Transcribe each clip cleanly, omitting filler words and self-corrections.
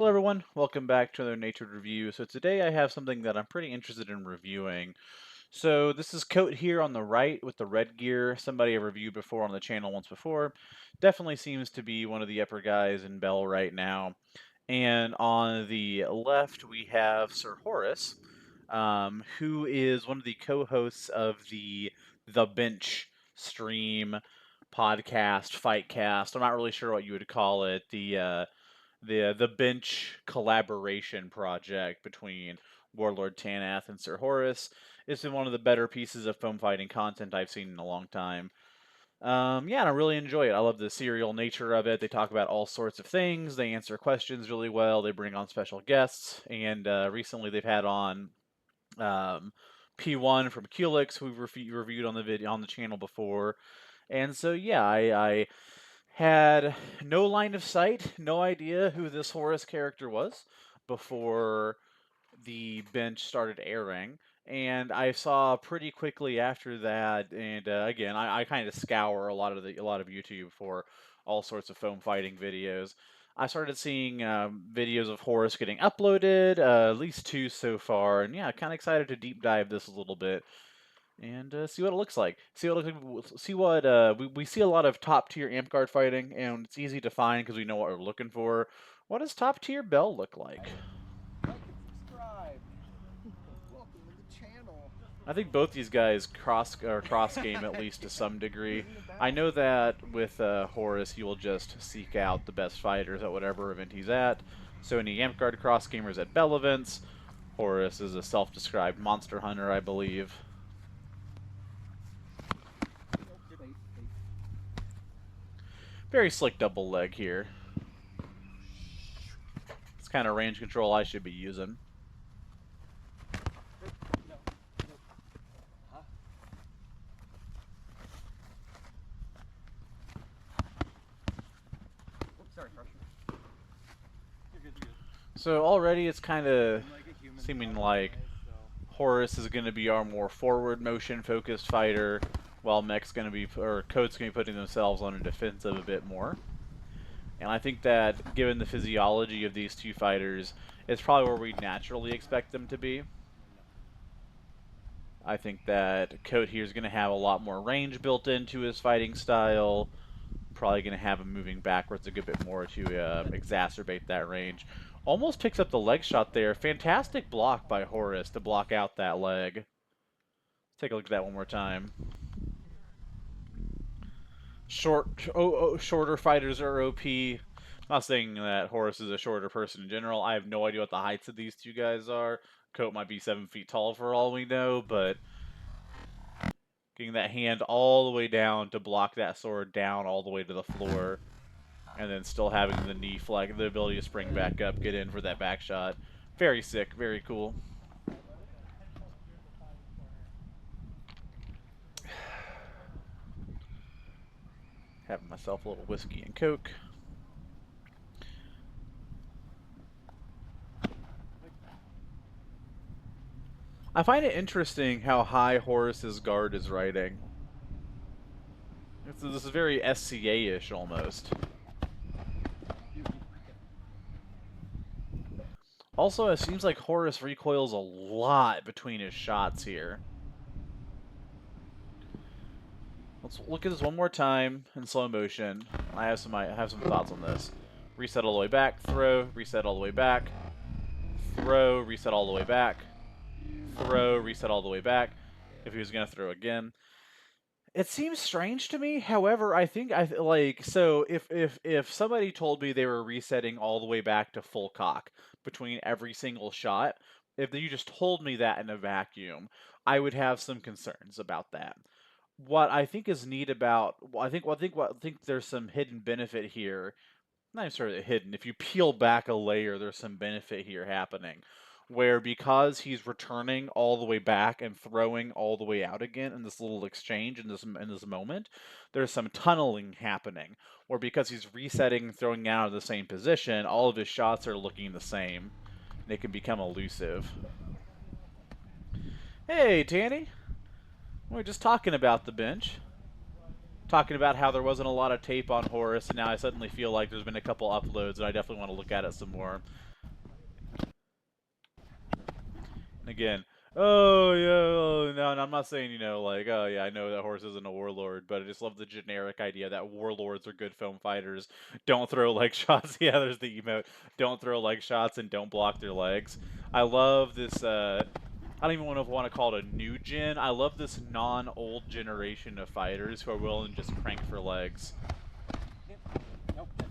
Hello everyone, welcome back to another Natred review. So today I have something that I'm pretty interested in reviewing. So this is Coat here on the right with the red gear, somebody I reviewed before on the channel once before. Definitely seems to be one of the upper guys in BEL right now. And on the left we have Sir Horus, who is one of the co-hosts of the Bench stream podcast, fightcast. I'm not really sure what you would call it. The bench collaboration project between Warlord Tanath and Sir Horus. It's been one of the better pieces of foam fighting content I've seen in a long time. Yeah, and I really enjoy it. I love the serial nature of it. They talk about all sorts of things. They answer questions really well. They bring on special guests, and recently they've had on um, P1 from Culix, who we've reviewed on the video on the channel before. And so yeah, I had no line of sight, no idea who this Horus character was before the bench started airing. And I saw pretty quickly after that, and again, I kind of scour a lot of YouTube for all sorts of foam fighting videos. I started seeing videos of Horus getting uploaded, at least two so far, and yeah, kind of excited to deep dive this a little bit and see what it looks like. See what we see a lot of top tier amp guard fighting, and it's easy to find because we know what we're looking for. What does top tier BEL look like? Like and subscribe. Welcome to the channel. I think both these guys cross game at least to some degree. I know that with Horus, he will just seek out the best fighters at whatever event he's at. So any amp guard cross gamers at BEL events. Horus is a self-described monster hunter, I believe. Very slick double leg here. It's kind of range control I should be using. So already it's kind of seeming like Horus is going to be our more forward motion focused fighter, while Mech's going to be, or Coat's going to be putting themselves on a defensive a bit more. And I think that given the physiology of these two fighters, it's probably where we naturally expect them to be. I think that Coat here is going to have a lot more range built into his fighting style. Probably going to have him moving backwards a good bit more to exacerbate that range. Almost picks up the leg shot there. Fantastic block by Horus to block out that leg. Let's take a look at that one more time. Shorter fighters are OP. I'm not saying that Horus is a shorter person in general. I have no idea what the heights of these two guys are. Coat might be 7 feet tall for all we know, but getting that hand all the way down to block that sword down all the way to the floor, and then still having the knee flag, the ability to spring back up, get in for that back shot. Very sick, very cool. Having myself a little whiskey and Coke. I find it interesting how high Horus's guard is riding. This is very SCA-ish almost. Also, it seems like Horus recoils a lot between his shots here. Let's look at this one more time in slow motion. I have some thoughts on this. Reset all the way back, throw, reset all the way back, throw, reset all the way back, throw, reset all the way back. If he was gonna throw again, it seems strange to me. However, I think so. If somebody told me they were resetting all the way back to full cock between every single shot, if you just told me that in a vacuum, I would have some concerns about that. What I think is neat about, I think there's some hidden benefit here. Not necessarily hidden. If you peel back a layer, there's some benefit here happening, where because he's returning all the way back and throwing all the way out again in this little exchange in this moment, there's some tunneling happening. Where because he's resetting and throwing out of the same position, all of his shots are looking the same. They can become elusive. Hey, Tanny. We're just talking about the bench. Talking about how there wasn't a lot of tape on Horus, and now I suddenly feel like there's been a couple uploads, and I definitely want to look at it some more. Again, oh yeah, oh, no, and I'm not saying, like, oh yeah, I know that Horus isn't a warlord, but I just love the generic idea that warlords are good foam fighters. Don't throw leg shots. Yeah, there's the emote. Don't throw leg shots and don't block their legs. I love this, I don't even want to call it a new gen. I love this non-old generation of fighters who are willing to just crank for legs. Nope, dead.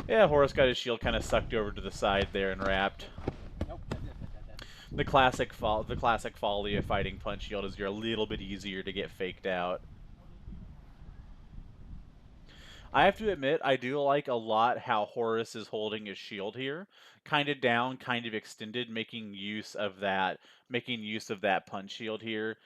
Yeah, Horus got his shield kind of sucked over to the side there and wrapped. Nope, dead. The classic folly of fighting punch shield is you're a little bit easier to get faked out. I have to admit, I do like a lot how Horus is holding his shield here. Kind of down, kind of extended, making use of that punch shield here.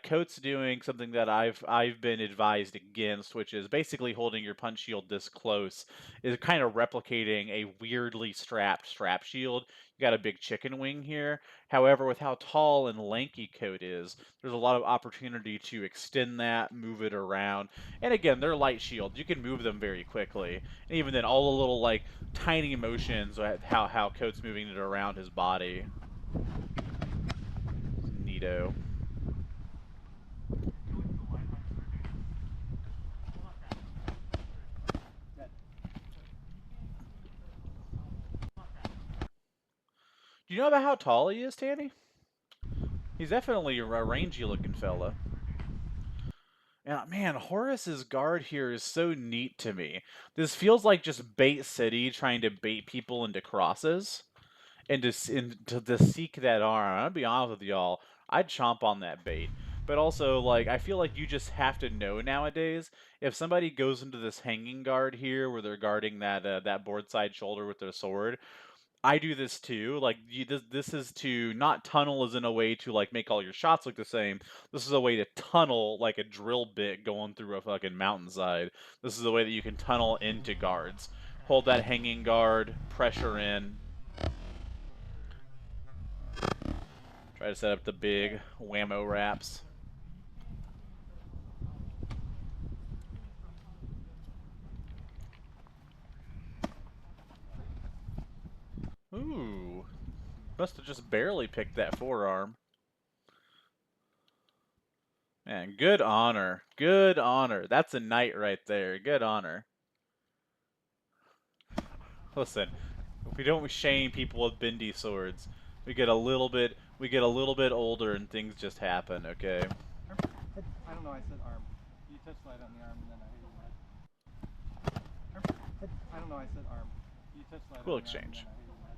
Coat's doing something that I've been advised against, which is basically holding your punch shield this close, is kind of replicating a weirdly strapped strap shield. You got a big chicken wing here. However, with how tall and lanky Coat is, there's a lot of opportunity to extend that, move it around, and again, they're light shields. You can move them very quickly. And even then, all the little, like, tiny motions, how Coat's moving it around his body. Neato. Dead. Do you know about how tall he is, Tanny? He's definitely a rangy-looking fella. And man, Horus's guard here is so neat to me. This feels like just Bait City trying to bait people into crosses. And to seek that arm. I'll be honest with y'all, I'd chomp on that bait. But also, like, I feel like you just have to know nowadays if somebody goes into this hanging guard here where they're guarding that board side shoulder with their sword. I do this too. Like, this is to not tunnel as in a way to like make all your shots look the same. This is a way to tunnel like a drill bit going through a fucking mountainside. This is a way that you can tunnel into guards. Hold that hanging guard, pressure in. Try to set up the big whammo wraps. Ooh. Must have just barely picked that forearm. Man, good honor. Good honor. That's a knight right there. Good honor. Listen, we don't shame people with bendy swords. We get a little bit older and things just happen, okay? I don't know, I said arm. You touched light on the arm and then I hit your head. I don't know, I said arm. You touched light Cool on the arm and exchange. then I hit your head.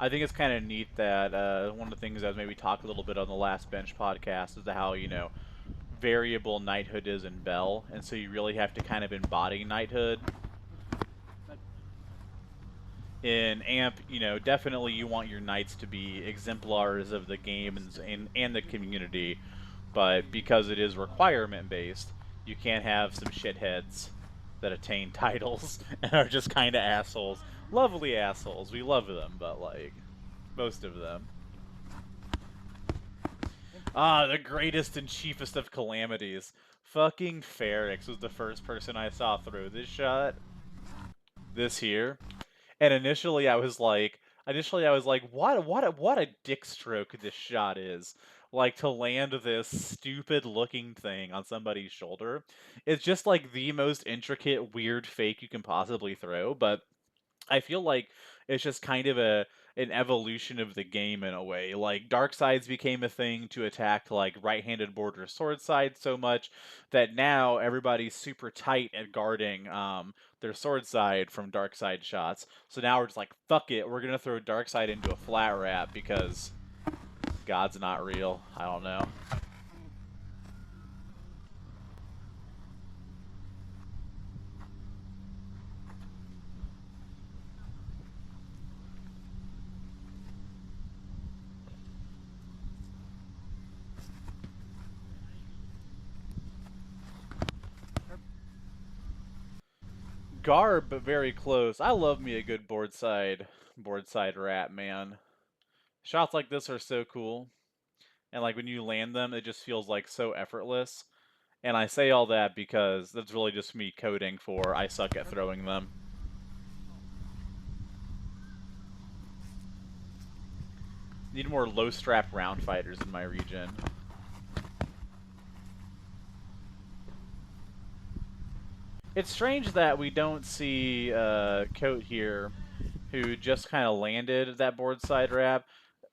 I think it's kind of neat that one of the things that was maybe talked a little bit on the last bench podcast is how, variable knighthood is in BEL, and so you really have to kind of embody knighthood. In AMP, definitely you want your knights to be exemplars of the game and the community, but because it is requirement based, you can't have some shitheads that attain titles and are just kind of assholes. Lovely assholes, we love them, but like most of them. Ah, the greatest and chiefest of calamities. Fucking Ferrix was the first person I saw throw this shot. This here. And initially I was like, what a dick stroke this shot is. Like, to land this stupid looking thing on somebody's shoulder. It's just like the most intricate, weird fake you can possibly throw, but I feel like it's just kind of an evolution of the game in a way. Like, dark sides became a thing to attack like right-handed border sword sides so much that now everybody's super tight at guarding their sword side from dark side shots. So now we're just like, fuck it, we're gonna throw dark side into a flat wrap because God's not real. I don't know. Garb, but very close. I love me a good board side wrap, man. Shots like this are so cool. And like when you land them, it just feels like so effortless. And I say all that because that's really just me coding for I suck at throwing them. Need more low strap round fighters in my region. It's strange that we don't see Coat here, who just kind of landed that board side wrap.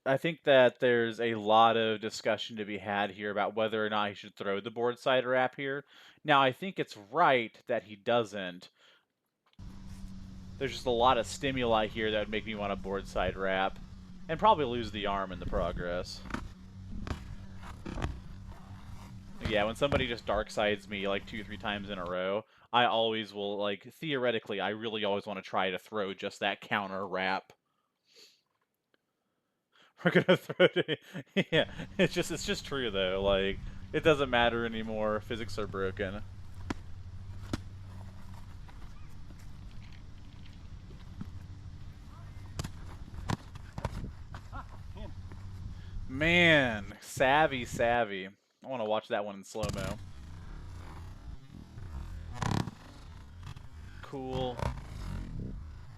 I think that there's a lot of discussion to be had here about whether or not he should throw the board side wrap here. Now, I think it's right that he doesn't. There's just a lot of stimuli here that would make me want a board side wrap, and probably lose the arm in the progress. Yeah, when somebody just dark sides me like 2-3 times in a row, I always will, like, theoretically, I really always want to try to throw just that counter wrap. We're gonna throw it. Yeah, it's just true though. Like, it doesn't matter anymore. Physics are broken. Man, savvy. I want to watch that one in slow-mo. Cool.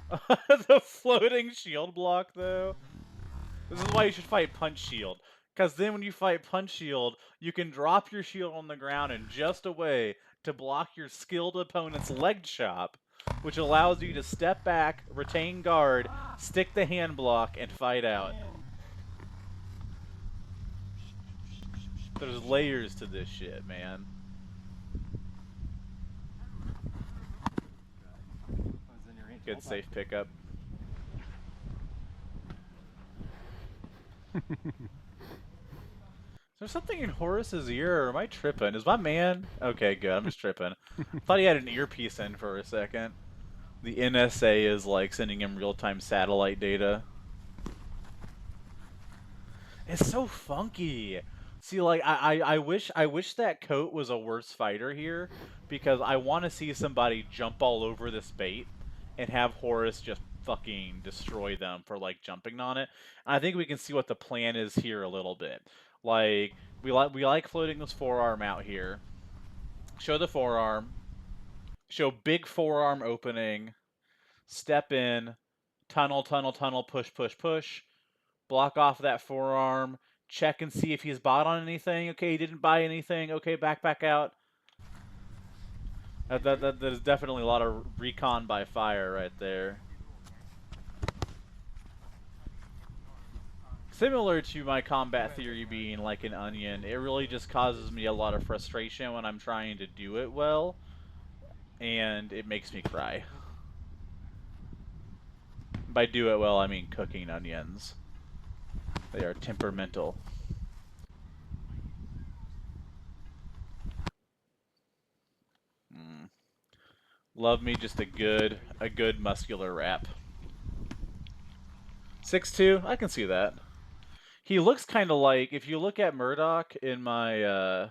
The floating shield block, though. This is why you should fight Punch Shield. Because then when you fight Punch Shield, you can drop your shield on the ground in just a way to block your skilled opponent's leg chop, which allows you to step back, retain guard, stick the hand block, and fight out. There's layers to this shit, man. Good safe pickup. Is there something in Horus's ear, or am I tripping? Is my man... Okay, good, I'm just tripping. Thought he had an earpiece in for a second. The NSA is, like, sending him real-time satellite data. It's so funky. See, like, I wish that Coat was a worse fighter here, because I want to see somebody jump all over this bait and have Horus just fucking destroy them for, like, jumping on it. And I think we can see what the plan is here a little bit. Like, we like floating this forearm out here. Show the forearm. Show big forearm opening. Step in. Tunnel, push. Block off that forearm. Check and see if he's bought on anything. Okay, he didn't buy anything. Okay, back out. That is definitely a lot of recon by fire right there. Similar to my combat theory being like an onion, it really just causes me a lot of frustration when I'm trying to do it well, and it makes me cry. By do it well, I mean cooking onions. They are temperamental. Love me just a good muscular wrap. 6'2", I can see that. He looks kind of like, if you look at Murdoch in my,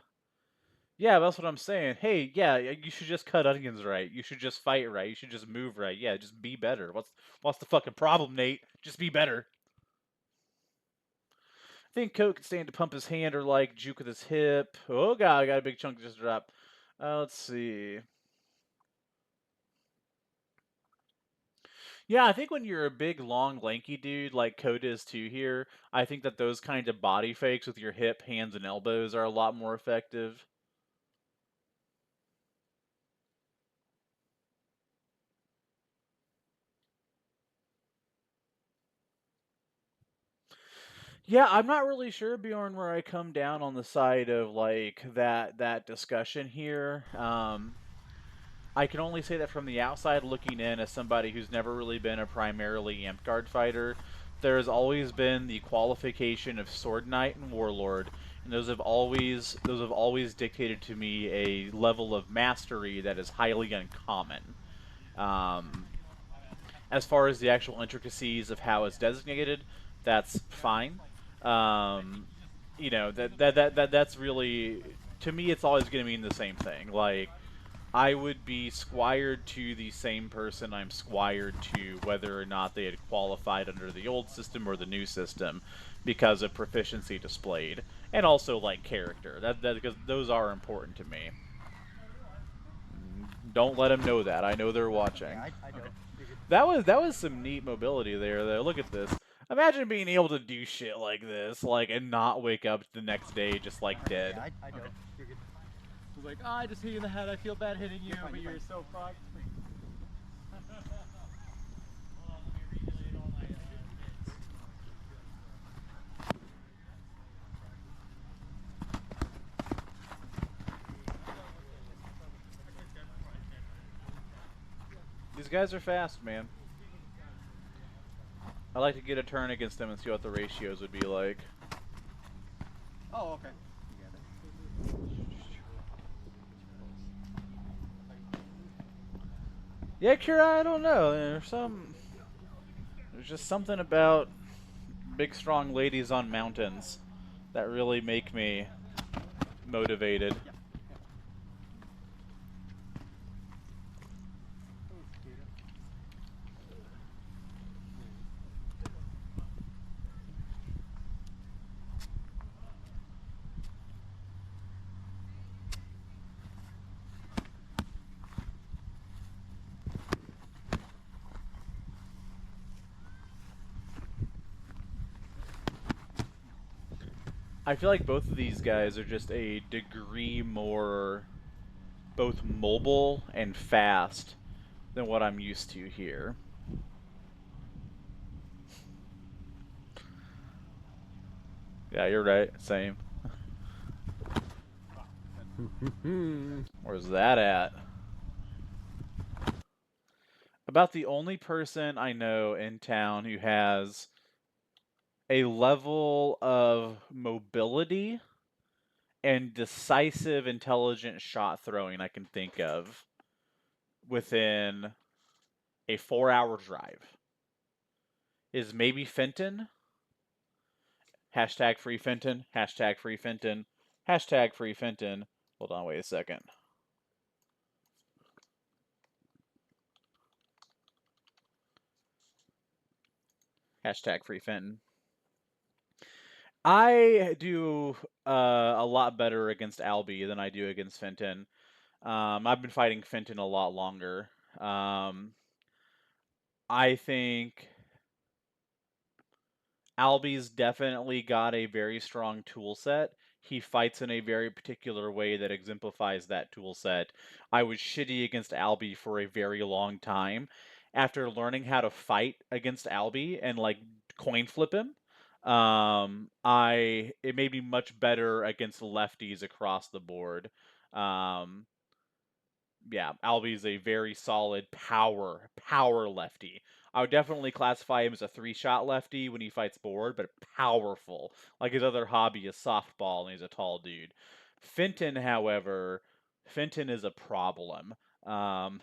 yeah, that's what I'm saying. Hey, yeah, you should just cut onions right. You should just fight right. You should just move right. Yeah, just be better. What's the fucking problem, Nate? Just be better. I think Coat can stand to pump his hand or, like, juke with his hip. Oh, God, I got a big chunk just drop. Let's see. Yeah, I think when you're a big, long, lanky dude like Coat is too here, I think that those kind of body fakes with your hip, hands, and elbows are a lot more effective. Yeah, I'm not really sure, Bjorn, where I come down on the side of like that discussion here. I can only say that from the outside looking in, as somebody who's never really been a primarily Amp Guard fighter, there has always been the qualification of Sword Knight and Warlord, and those have always dictated to me a level of mastery that is highly uncommon. As far as the actual intricacies of how it's designated, that's fine. Um, you know, that's really, to me, it's always going to mean the same thing. Like, I would be squired to the same person I'm squired to, whether or not they had qualified under the old system or the new system, because of proficiency displayed, and also like character. That because those are important to me. Don't let them know that. I know they're watching. Okay, I know. Okay. That was some neat mobility there, though. Look at this. Imagine being able to do shit like this, like, and not wake up the next day just like dead. Yeah, I know. Okay. You're good. I was like, oh, I just hit you in the head. I feel bad hitting you, but you're so fucked. These guys are fast, man. I like to get a turn against them and see what the ratios would be like. Oh, okay. You got it. Yeah, Kira, I don't know. There's just something about big, strong ladies on mountains that really make me motivated. Yeah. I feel like both of these guys are just a degree more both mobile and fast than what I'm used to here. Yeah, you're right. Same. Where's that at? About the only person I know in town who has a level of mobility and decisive, intelligent shot throwing I can think of within a 4-hour drive is maybe Fenton. Hashtag free Fenton. Hashtag free Fenton. Hashtag free Fenton. Hold on, wait a second. Hashtag free Fenton. I do a lot better against Albie than I do against Fenton. I've been fighting Fenton a lot longer. I think Albie's definitely got a very strong tool set. He fights in a very particular way that exemplifies that tool set. I was shitty against Albie for a very long time. After learning how to fight against Albie and like coin flip him, it made me much better against lefties across the board. Um, yeah, Albie's a very solid power lefty. I would definitely classify him as a 3-shot lefty when he fights board, but powerful. Like his other hobby is softball, and he's a tall dude. Fenton, however, Fenton is a problem. Um,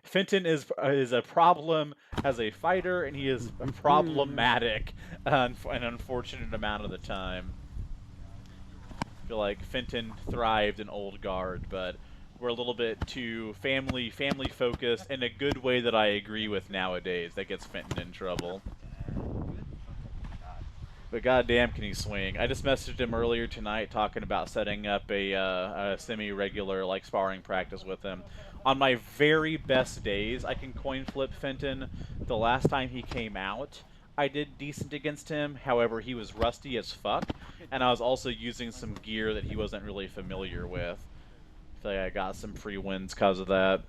Fenton is a problem as a fighter, and he is problematic an unfortunate amount of the time. I feel like Fenton thrived in Old Guard, but we're a little bit too family focused in a good way that I agree with nowadays. That gets Fenton in trouble. But goddamn, can he swing? I just messaged him earlier tonight talking about setting up a semi-regular like sparring practice with him. On my very best days, I can coin flip Fenton. The last time he came out, I did decent against him. However, he was rusty as fuck, and I was also using some gear that he wasn't really familiar with. I feel like I got some free wins because of that.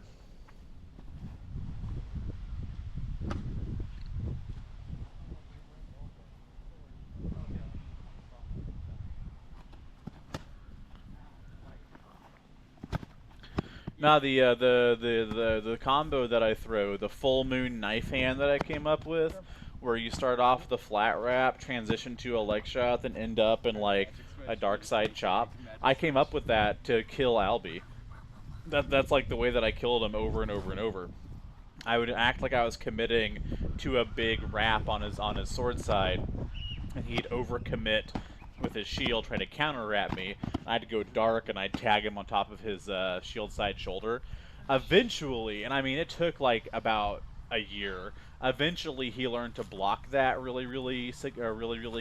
Now the combo that I throw, the full moon knife hand that I came up with, where you start off the flat wrap, transition to a leg shot, then end up in like a dark side chop. I came up with that to kill Albie. That's like the way that I killed him over and over and over. I would act like I was committing to a big wrap on his sword side, and he'd overcommit with his shield trying to counter wrap me. I'd go dark and I'd tag him on top of his shield side shoulder. Eventually, and I mean it took like about a year. Eventually, he learned to block that really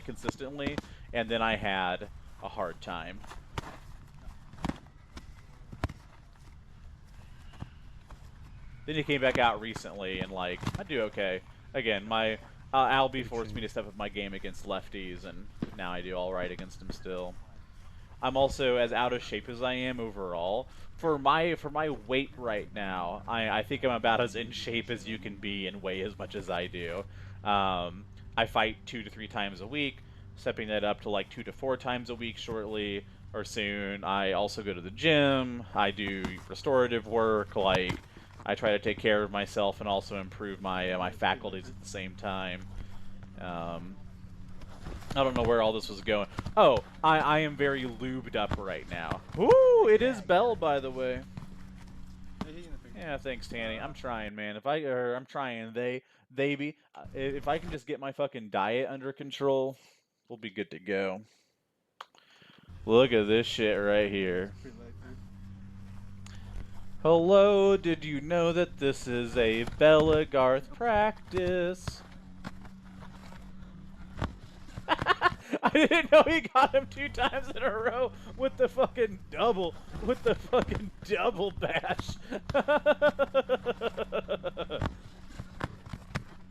consistently, and then I had a hard time. Then he came back out recently, and like I do okay. Again, my Albie forced me to step up my game against lefties, and now I do all right against him still. I'm also as out of shape as I am overall. For my weight right now, I think I'm about as in shape as you can be and weigh as much as I do. I fight 2 to 3 times a week, stepping that up to like 2 to 4 times a week shortly or soon. I also go to the gym. I do restorative work. Like I try to take care of myself and also improve my my faculties at the same time. Um, I don't know where all this was going. Oh, I am very lubed up right now. Ooh, it is BEL, by the way. Yeah, thanks, Tanny. I'm trying, man. I'm trying. They be. If I can just get my fucking diet under control, we'll be good to go. Look at this shit right here. Hello, did you know that this is a Belagarth practice? I didn't know he got him 2 times in a row with the fucking double bash.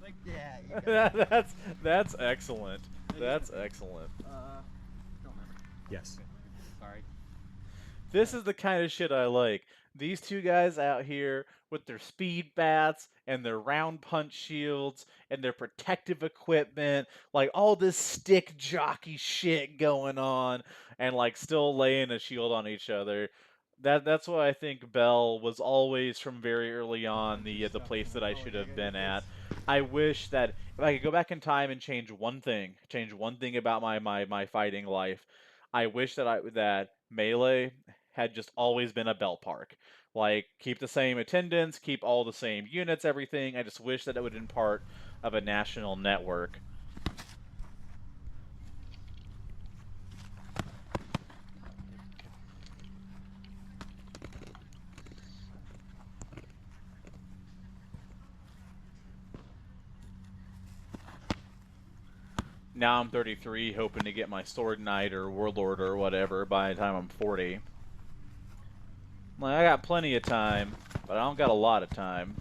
Like, yeah, you got That's excellent. That's excellent. don't remember. Yes. Sorry. This is the kind of shit I like. These two guys out here with their speed bats and their round punch shields and their protective equipment, like all this stick jockey shit going on, and like still laying a shield on each other. That's why I think BEL was always from very early on the place that I should have been at. I wish that if I could go back in time and change one thing about my fighting life, I wish that Melee had just always been a BEL park. Like, keep the same attendance, keep all the same units, everything. I just wish that it would have been part of a national network. Now I'm 33, hoping to get my Sword Knight or Warlord or whatever by the time I'm 40. Like, I got plenty of time, but I don't got a lot of time.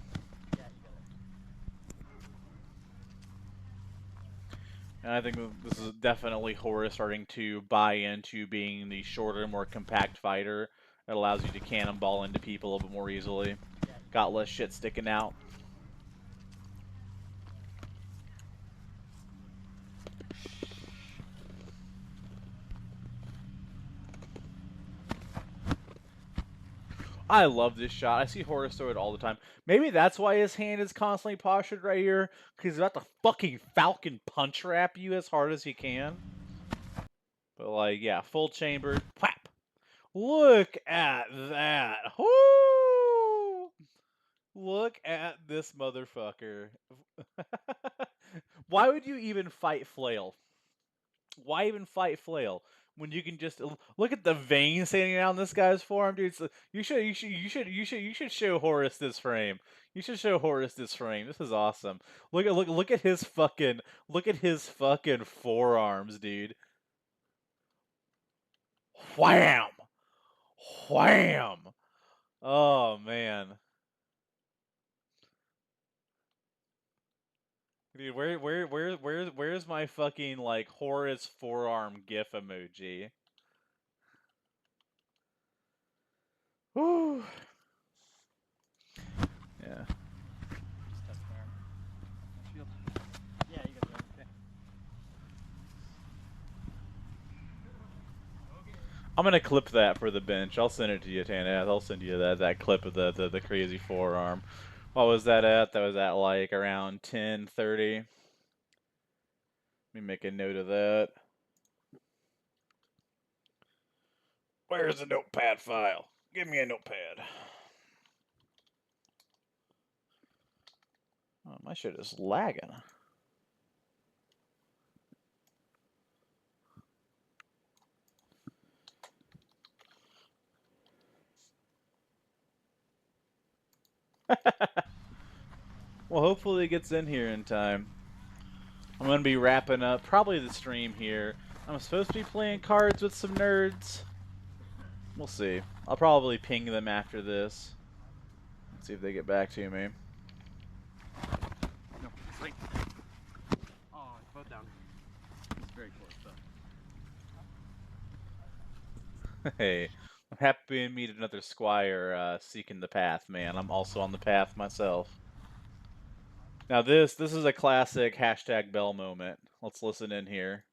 And I think this is definitely Horus starting to buy into being the shorter, more compact fighter that allows you to cannonball into people a little bit more easily. Got less shit sticking out. I love this shot. I see Horus throw it all the time. Maybe that's why his hand is constantly postured right here, because he's about to fucking Falcon punch wrap you as hard as he can. But like, yeah, full chambered. Whap! Look at that. Woo! Look at this motherfucker. Why would you even fight Flail? Why even fight Flail when you can just look at the vein standing out on this guy's forearm, dude? You should show Horus this frame. You should show Horus this frame. This is awesome. Look at his fucking forearms, dude. Wham! Wham! Oh man. Dude, where's my fucking like Horus forearm gif emoji? Whew. Yeah. Just test my arm. Shield. Yeah, you got the okay. I'm gonna clip that for the bench. I'll send it to you, Tana. I'll send you that clip of the crazy forearm. What was that at? That was at like around 10:30. Let me make a note of that. Where's the notepad file? Give me a notepad. Oh, my shit is lagging. Well, hopefully it gets in here in time. I'm going to be wrapping up probably the stream here. I'm supposed to be playing cards with some nerds. We'll see. I'll probably ping them after this. see if they get back to me. No, straight. Oh, both down. It's very close, though. Hey, I'm happy to meet another squire seeking the path, man. I'm also on the path myself. Now this is a classic hashtag BEL moment. Let's listen in here.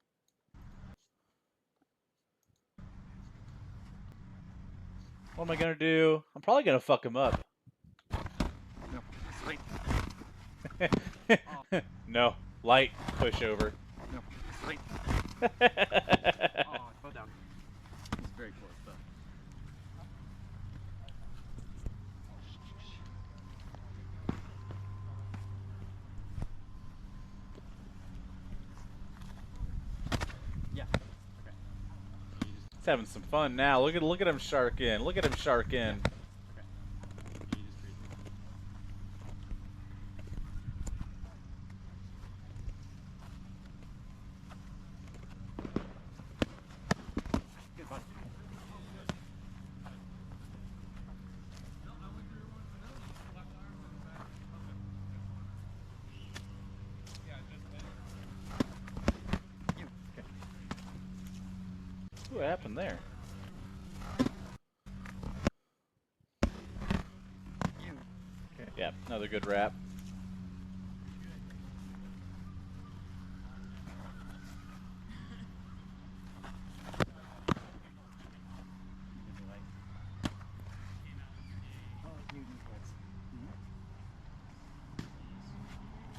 What am I gonna do? I'm probably gonna fuck him up. No, straight. No, light pushover. No, straight. Oh, both down. It's very close, though. Yeah. Okay. He's having some fun now. Look at him shark in. Look at him shark in. Okay. You just breathe. Good, buddy. You. Okay. What happened there? You. Okay. Yeah, another good wrap.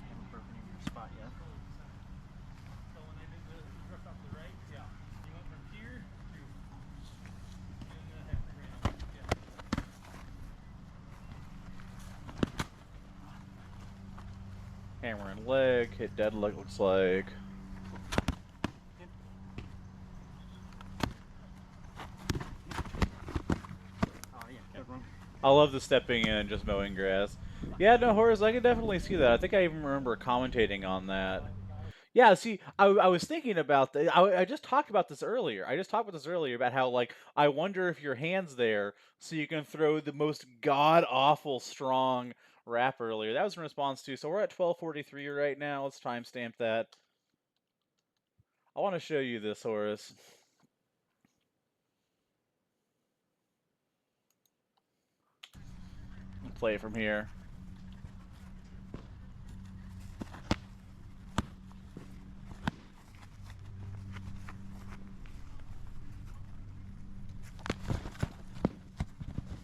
Haven't broken in your spot yet. Hammer and leg, hit dead leg looks like. Oh, yeah. Good one. I love the stepping in and just mowing grass. Yeah, no, Horus, I can definitely see that. I think I even remember commentating on that. Yeah, see, I was thinking about that. I just talked about this earlier. I just talked about this earlier about how, like, I wonder if your hand's there so you can throw the most god-awful strong wrap earlier. That was in response to, so we're at 12:43 right now. Let's timestamp that. I want to show you this, Horus. Play it from here.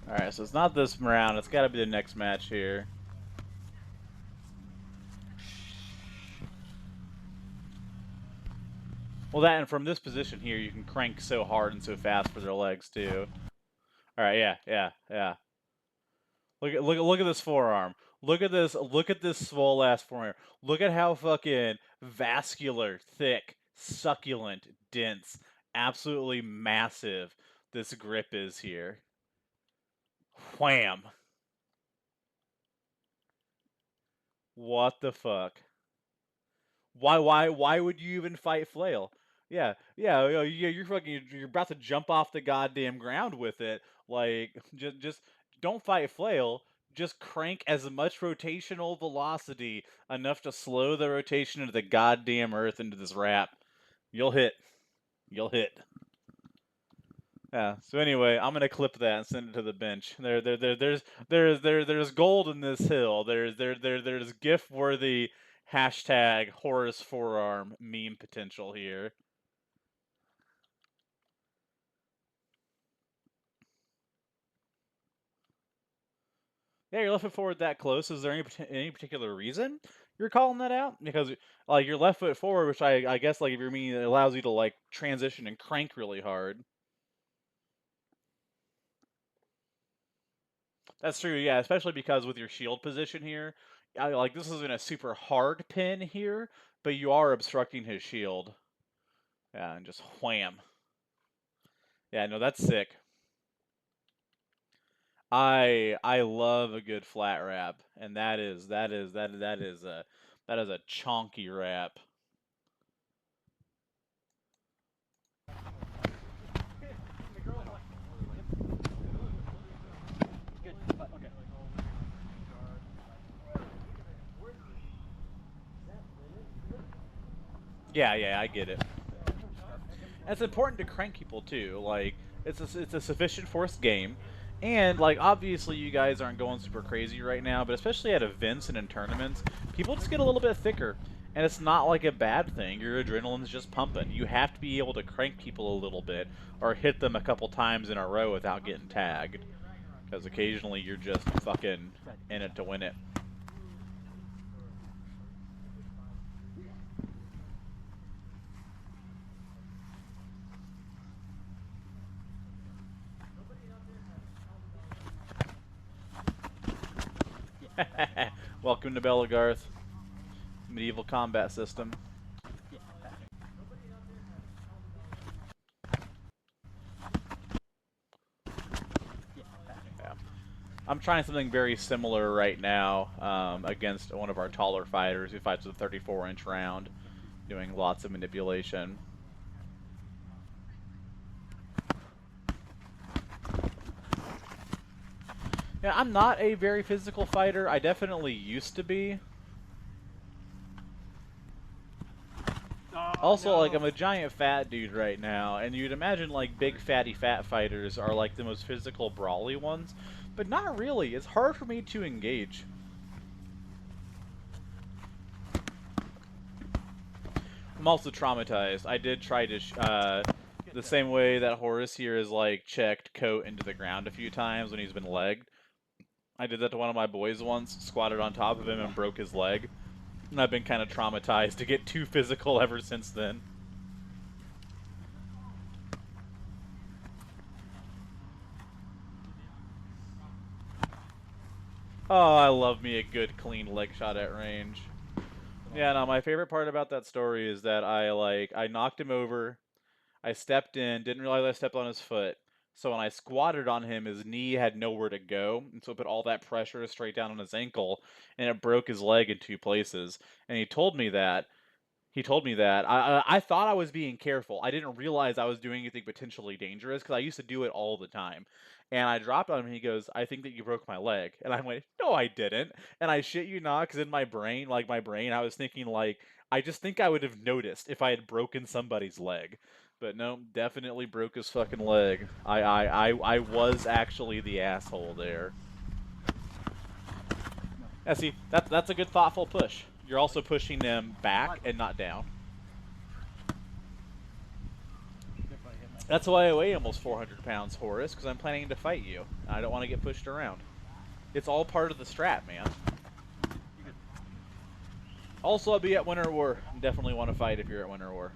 Alright, so it's not this round. It's got to be the next match here. Well, that and from this position here, you can crank so hard and so fast for their legs, too. Alright, yeah. Look at this forearm. Look at this swole ass forearm. Look at how fucking vascular, thick, succulent, dense, absolutely massive this grip is here. Wham. What the fuck? Why would you even fight flail? Yeah, you're about to jump off the goddamn ground with it. Like, just don't fight flail. Just crank as much rotational velocity enough to slow the rotation of the goddamn earth into this wrap. You'll hit. You'll hit. Yeah. So anyway, I'm gonna clip that and send it to the bench. There's gold in this hill. There's GIF worthy hashtag Horus forearm meme potential here. Yeah, your left foot forward that close. Is there any particular reason you're calling that out? Because like your left foot forward, which I guess like if you're meaning it allows you to like transition and crank really hard. That's true, yeah, especially because with your shield position here, like this isn't a super hard pin here, but you are obstructing his shield. Yeah, and just wham. Yeah, no, that's sick. I love a good flat wrap, and that is a chonky wrap. Good, but okay. Yeah, I get it. And it's important to crank people too. Like it's a sufficient force game, and like obviously you guys aren't going super crazy right now, but especially at events and in tournaments, people just get a little bit thicker, and it's not like a bad thing. Your adrenaline's just pumping. You have to be able to crank people a little bit, or hit them a couple times in a row without getting tagged, because occasionally you're just fucking in it to win it. Welcome to Belagarth. Medieval combat system. Yeah. I'm trying something very similar right now against one of our taller fighters who fights with a 34-inch round, doing lots of manipulation. Yeah, I'm not a very physical fighter. I definitely used to be. Oh, Also, no. like, I'm a giant fat dude right now, and you'd imagine, like, big fatty fat fighters are, like, the most physical brawly ones, but not really. It's hard for me to engage. I'm also traumatized. I did try to, the same way that Horus here has, like, checked Coat into the ground a few times when he's been legged. I did that to one of my boys once, squatted on top of him and broke his leg. And I've been kind of traumatized to get too physical ever since then. Oh, I love me a good clean leg shot at range. Yeah, no, my favorite part about that story is that I knocked him over, I stepped in, didn't realize I stepped on his foot. So when I squatted on him, his knee had nowhere to go, and so it put all that pressure straight down on his ankle, and it broke his leg in two places. And he told me that. I thought I was being careful. I didn't realize I was doing anything potentially dangerous because I used to do it all the time. And I dropped on him. And he goes, "I think that you broke my leg." And I went, "No, I didn't." And I shit you not, because in my brain, I was thinking like, I just think I would have noticed if I had broken somebody's leg. But no, definitely broke his fucking leg. I was actually the asshole there. Yeah, see, that's a good thoughtful push. You're also pushing them back and not down. That's why I weigh almost 400 pounds, Horus, because I'm planning to fight you. I don't want to get pushed around. It's all part of the strat, man. Also, I'll be at Winter War. Definitely want to fight if you're at Winter War.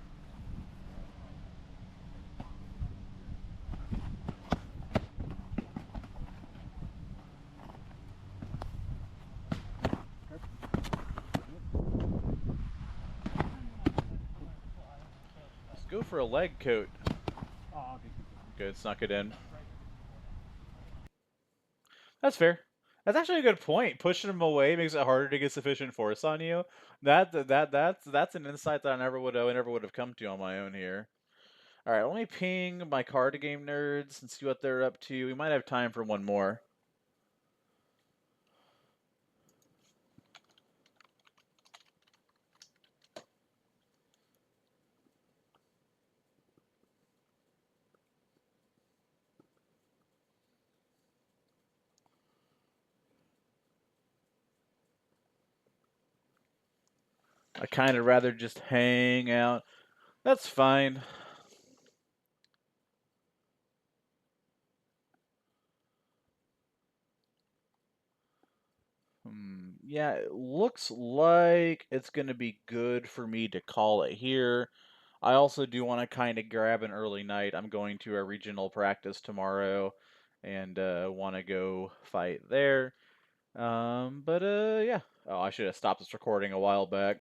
Let's go for a leg coat. Oh, Good, snuck it in. That's fair. That's actually a good point. Pushing him away makes it harder to get sufficient force on you. That's an insight that I never would have come to on my own here. All right, let me ping my card game nerds and see what they're up to. We might have time for one more. I kind of rather just hang out. That's fine. Yeah, it looks like it's going to be good for me to call it here. I also do want to kind of grab an early night. I'm going to a regional practice tomorrow and want to go fight there. Yeah. Oh, I should have stopped this recording a while back.